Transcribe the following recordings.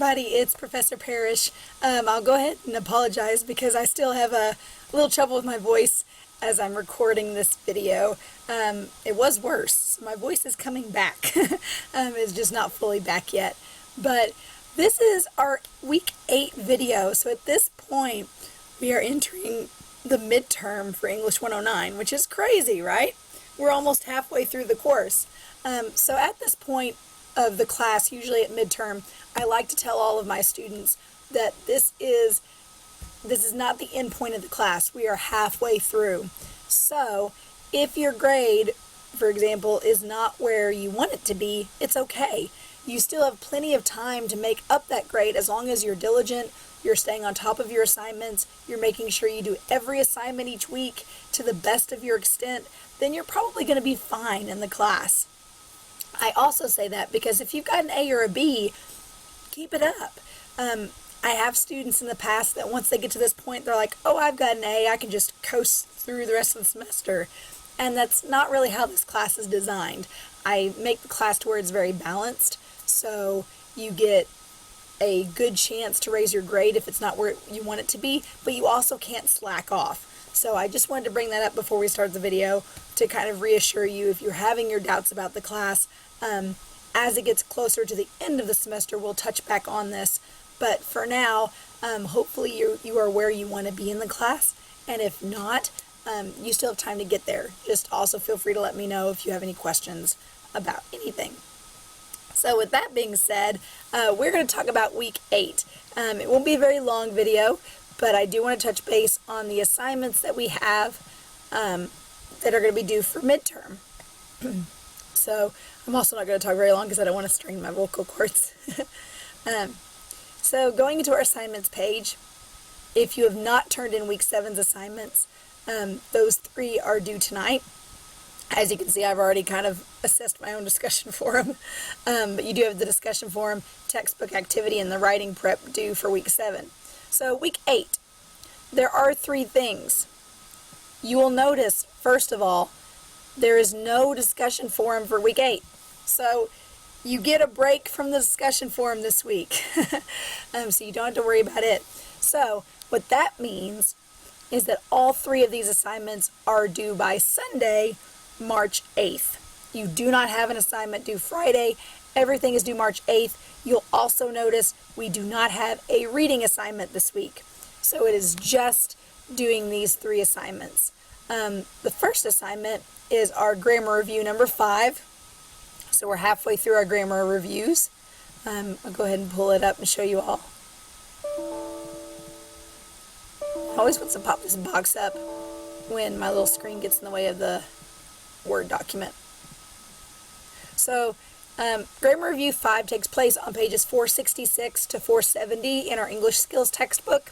everybody, it's Professor Parish. I'll go ahead and apologize because I still have a little trouble with my voice as I'm recording this video. It was worse. My voice is coming back. It's just not fully back yet. But this is our week 8 video. So at this point, we are entering the midterm for English 109, which is crazy, right? We're almost halfway through the course. So at this point of the class, usually at midterm, I like to tell all of my students that this is not the end point of the class. We are halfway through. So if your grade, for example, is not where you want it to be, it's okay. You still have plenty of time to make up that grade as long as you're diligent, you're staying on top of your assignments, you're making sure you do every assignment each week to the best of your extent, then you're probably going to be fine in the class. I also say that because if you've got an A or a B, keep it up. I have students in the past that once they get to this point, they're like, oh, I've got an A, I can just coast through the rest of the semester. And that's not really how this class is designed. I make the class to where it's very balanced, so you get a good chance to raise your grade if it's not where you want it to be, but you also can't slack off. So I just wanted to bring that up before we start the video to kind of reassure you if you're having your doubts about the class. As it gets closer to the end of the semester, we'll touch back on this. But for now, hopefully you are where you want to be in the class. And if not, you still have time to get there. Just also feel free to let me know if you have any questions about anything. So with that being said, we're going to talk about week 8. It won't be a very long video, but I do want to touch base on the assignments that we have that are going to be due for midterm. So I'm also not going to talk very long because I don't want to strain my vocal cords. So going into our assignments page, if you have not turned in week 7's assignments, those 3 are due tonight. As you can see, I've already kind of assessed my own discussion forum, but you do have the discussion forum, textbook activity, and the writing prep due for week 7. So week 8, there are 3 things. You will notice, first of all, there is no discussion forum for week 8. So you get a break from the discussion forum this week. So you don't have to worry about it. So what that means is that all 3 of these assignments are due by Sunday, March 8th. You do not have an assignment due Friday. Everything is due March 8th. You'll also notice we do not have a reading assignment this week. So it is just doing these 3 assignments. The first assignment is our grammar review number 5. So we're halfway through our grammar reviews. I'll go ahead and pull it up and show you all. I always want to pop this box up when my little screen gets in the way of the Word document. So grammar review 5 takes place on pages 466 to 470 in our English skills textbook.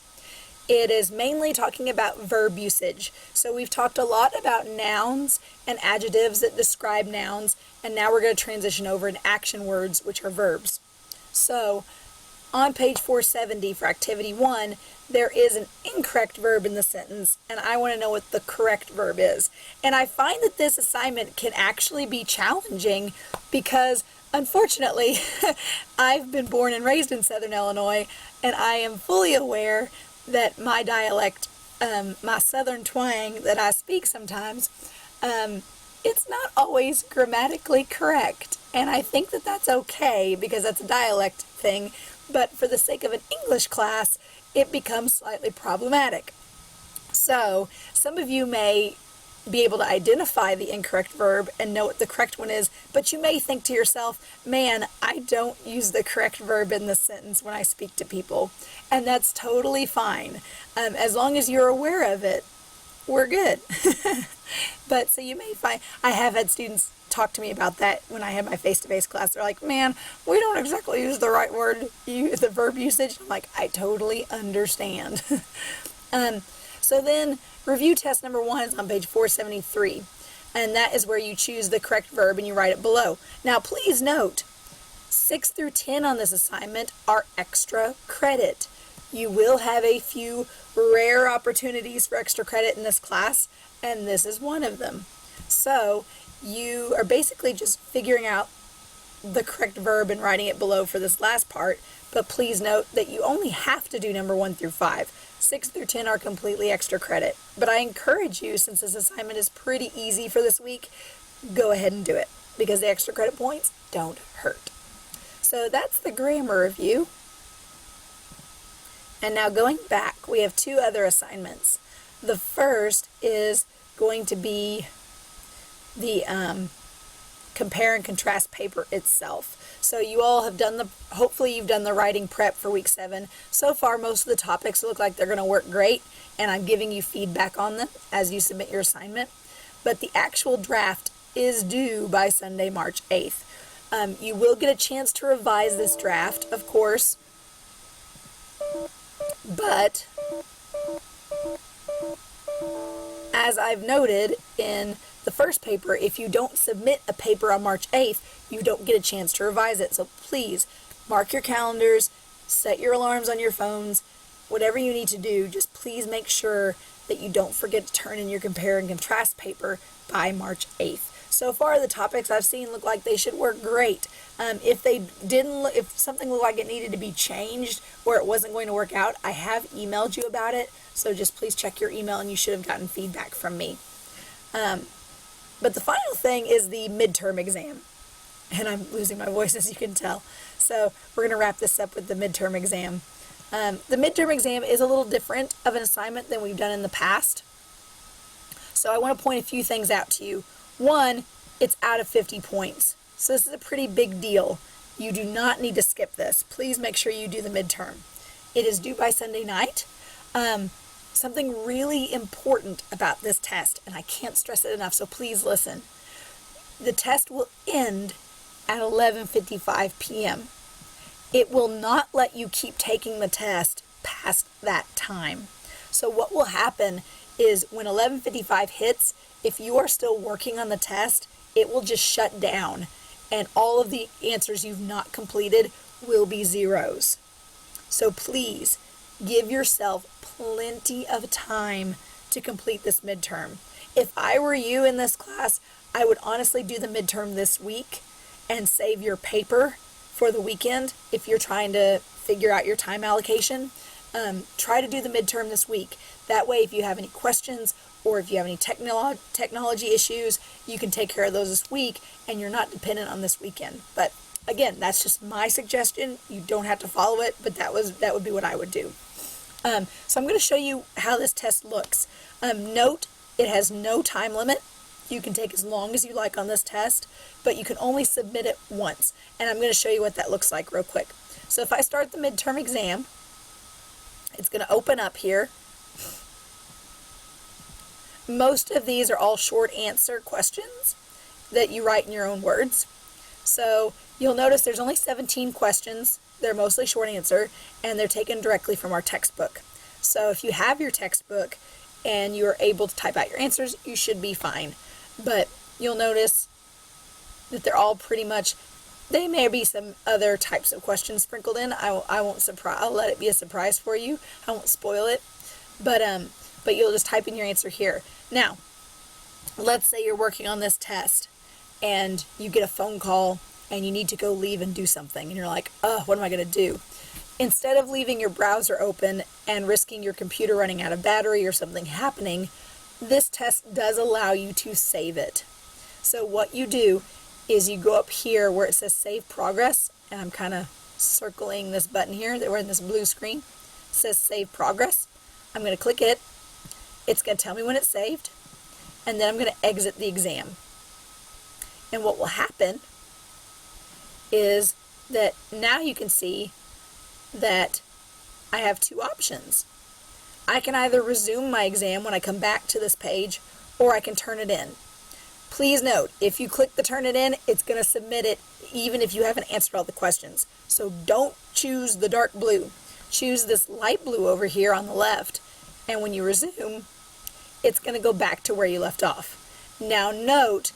It is mainly talking about verb usage. So we've talked a lot about nouns and adjectives that describe nouns, and now we're going to transition over to action words, which are verbs. So on page 470 for activity 1, there is an incorrect verb in the sentence, and I want to know what the correct verb is. And I find that this assignment can actually be challenging because, unfortunately, I've been born and raised in Southern Illinois, and I am fully aware that my dialect, my Southern twang that I speak sometimes, it's not always grammatically correct. And I think that that's okay because that's a dialect thing, but for the sake of an English class, it becomes slightly problematic. So some of you may be able to identify the incorrect verb and know what the correct one is, but you may think to yourself, man, I don't use the correct verb in this sentence when I speak to people. And that's totally fine. As long as you're aware of it, we're good. But so you may find, I have had students talk to me about that when I had my face-to-face class. They're like, man, we don't exactly use the right word, the verb usage. I'm like, I totally understand. So then review test number 1 is on page 473, and that is where you choose the correct verb and you write it below. Now please note, 6 through 10 on this assignment are extra credit. You will have a few rare opportunities for extra credit in this class, and this is one of them. So you are basically just figuring out the correct verb and writing it below for this last part, but please note that you only have to do number 1 through 5. 6 through 10 are completely extra credit. But I encourage you, since this assignment is pretty easy for this week, go ahead and do it, because the extra credit points don't hurt. So that's the grammar review. And now going back, we have 2 other assignments. The first is going to be the compare and contrast paper itself. So you all have done hopefully you've done the writing prep for week 7. So far, most of the topics look like they're going to work great, and I'm giving you feedback on them as you submit your assignment. But the actual draft is due by Sunday, March 8th. You will get a chance to revise this draft, of course, but as I've noted in the first paper, if you don't submit a paper on March 8th, you don't get a chance to revise it. So please mark your calendars, set your alarms on your phones, whatever you need to do, just please make sure that you don't forget to turn in your compare and contrast paper by March 8th. So far, the topics I've seen look like they should work great. If something looked like it needed to be changed or it wasn't going to work out, I have emailed you about it. So just please check your email, and you should have gotten feedback from me. But the final thing is the midterm exam. And I'm losing my voice, as you can tell. So we're going to wrap this up with the midterm exam. The midterm exam is a little different of an assignment than we've done in the past. So I want to point a few things out to you. One, it's out of 50 points. So this is a pretty big deal. You do not need to skip this. Please make sure you do the midterm. It is due by Sunday night. Something really important about this test, and I can't stress it enough, so please listen. The test will end at 11:55 p.m. It will not let you keep taking the test past that time. So what will happen is when 11:55 hits, if you are still working on the test, it will just shut down, and all of the answers you've not completed will be zeros. So please give yourself plenty of time to complete this midterm. If I were you in this class, I would honestly do the midterm this week and save your paper for the weekend. If you're trying to figure out your time allocation, try to do the midterm this week. That way, if you have any questions or if you have any technology issues, you can take care of those this week, and you're not dependent on this weekend. But again, that's just my suggestion. You don't have to follow it, but that would be what I would do. So I'm going to show you how this test looks. Note, it has no time limit. You can take as long as you like on this test, but you can only submit it once. And I'm going to show you what that looks like real quick. So if I start the midterm exam, it's going to open up here. Most of these are all short answer questions that you write in your own words. So you'll notice there's only 17 questions. They're mostly short answer, and they're taken directly from our textbook. So if you have your textbook and you're able to type out your answers, you should be fine. But you'll notice that they're all pretty much, they may be some other types of questions sprinkled in. I'll let it be a surprise for you. I won't spoil it. But you'll just type in your answer here. Now, let's say you're working on this test and you get a phone call and you need to go leave and do something, and you're like, oh, what am I going to do? Instead of leaving your browser open and risking your computer running out of battery or something happening, this test does allow you to save it. So what you do is you go up here where it says Save Progress, and I'm kind of circling this button here that we're in this blue screen. It says Save Progress. I'm going to click it. It's going to tell me when it's saved, and then I'm going to exit the exam. And what will happen is that now you can see that I have 2 options. I can either resume my exam when I come back to this page, or I can turn it in. Please note, if you click the turn it in, it's going to submit it even if you haven't answered all the questions. So don't choose the dark blue. Choose this light blue over here on the left, and when you resume, it's going to go back to where you left off. Now note,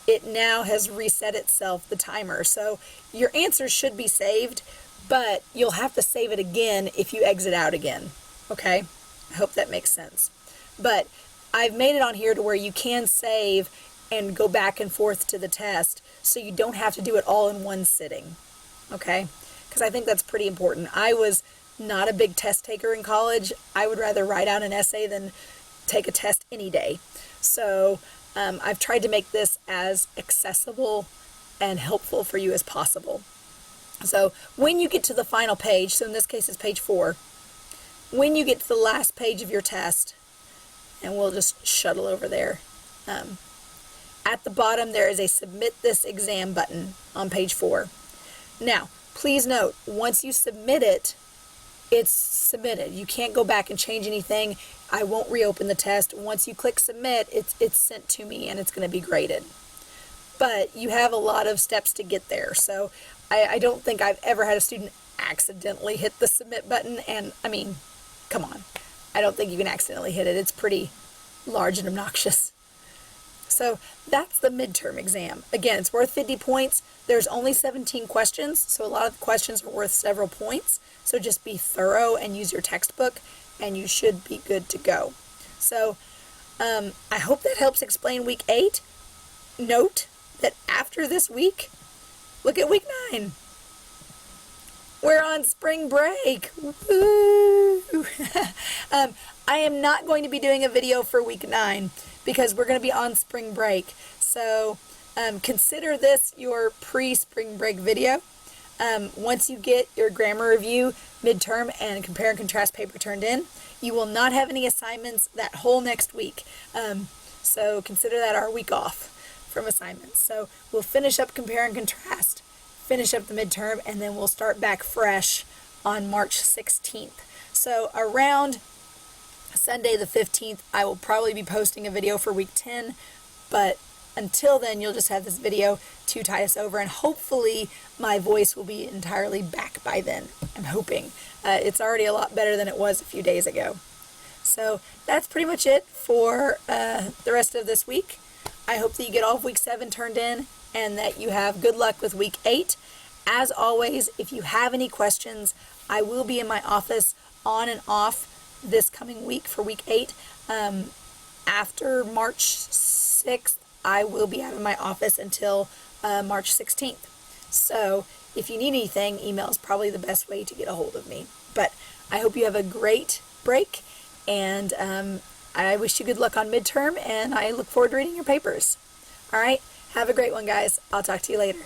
it now has reset itself, the timer. So your answer should be saved, but you'll have to save it again if you exit out again. Okay? I hope that makes sense. But I've made it on here to where you can save and go back and forth to the test, so you don't have to do it all in one sitting. Okay? because I think that's pretty important. I was not a big test taker in college. I would rather write out an essay than take a test any day. So I've tried to make this as accessible and helpful for you as possible. So when you get to the final page, so in this case it's page 4, when you get to the last page of your test, and we'll just shuttle over there, at the bottom there is a submit this exam button on page 4. Now, please note, once you submit it, it's submitted. You can't go back and change anything. I won't reopen the test. Once you click submit, it's sent to me and it's going to be graded. But you have a lot of steps to get there. So I don't think I've ever had a student accidentally hit the submit button. And I mean, come on. I don't think you can accidentally hit it. It's pretty large and obnoxious. So that's the midterm exam. Again, it's worth 50 points. There's only 17 questions, so a lot of the questions are worth several points. So just be thorough and use your textbook, and you should be good to go. So I hope that helps explain week 8. Note that after this week, look at week 9. We're on spring break. Woo! I am not going to be doing a video for week 9 because we're going to be on spring break. So consider this your pre-spring break video. Once you get your grammar review, midterm, and compare and contrast paper turned in, you will not have any assignments that whole next week. So consider that our week off from assignments. So we'll finish up compare and contrast, finish up the midterm, and then we'll start back fresh on March 16th. So around Sunday the 15th, I will probably be posting a video for week 10, but until then, you'll just have this video to tide us over, and hopefully my voice will be entirely back by then. I'm hoping. It's already a lot better than it was a few days ago. So that's pretty much it for the rest of this week. I hope that you get all of week 7 turned in and that you have good luck with week 8. As always, if you have any questions, I will be in my office on and off this coming week for week 8. After March 6th, I will be out of my office until March 16th. So if you need anything, email is probably the best way to get a hold of me. But I hope you have a great break, and I wish you good luck on midterm, and I look forward to reading your papers. All right, have a great one, guys. I'll talk to you later.